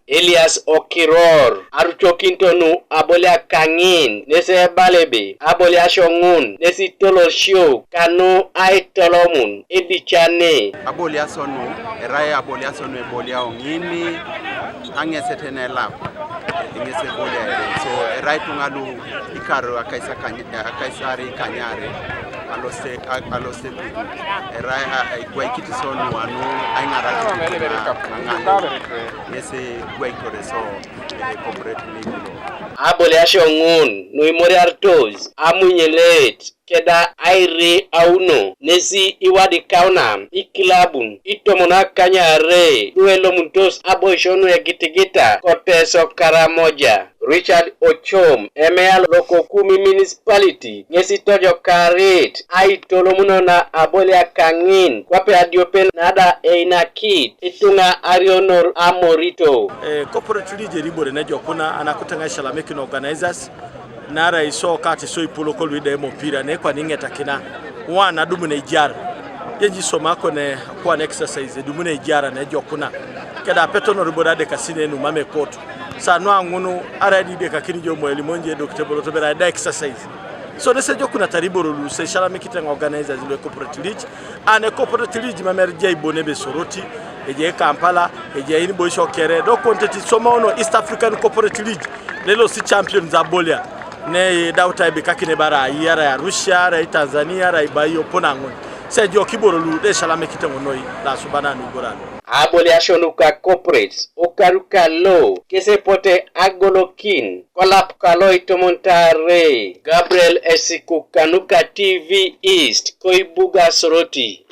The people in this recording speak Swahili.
Elias Okiror Aruchokintonu Abolia Kangin Nese Balebe Aboliasio ngun Nesi Tolosio Kanu Aitolomun Edichane Aboliasio nu Eraya Aboliasio nu Ebolia ongini Angesetene lab Ingese bolia so Erai tungalu Ikaro Akaisari Kanyare alose Eraya Guaikitison anu Ainara Yese Guaikore so corporate legal Aboliasio ngun Nuimori Artos Amunyelet Keda aire auno Nesi iwadi kaunam Ikilabun Itomona kanyare Duelo muntos aboishonu ya gitigita Koteso karamoja Richard Ochom Emeal Loko Kumi Municipality Nyesi Tojo Karit Aitolomuno na Abolia Kangin Kwape adiopen nada einakit Itunga Arionor Amorito Corporate League Ribore Nejo Kuna Anakutanga Shalamekino Organizers Nara iso kati so ipoloko lwide mpira ne kwa ningeta kina wana dumu na ijara yenji somako ne kwa exercise dumu na ijara na jokuna keda petono ribodade kasine nu mame koto sa no angunu aradi de kakini jo mo elimonje Dr. Boloto bera da exercise so nese jokuna tariboro lu se shala mekitanga organizers le corporate league ane corporate league mamerje ibonebe soroti eje Kampala eje ini boisho kere do konteti somaono East African Corporate League lelo si champions Abolia ne dauta be kakine bara yara ya Russia ra Tanzania ra ibayo ponangon sejo kiboro lu de shala mekitengo noi la subana nu borano Aboliasio Nuka corporates okaruka lo kese pote agolokin kolap kalo itomontare Gabriel Esiku Kanuka TV East Koibuga Soroti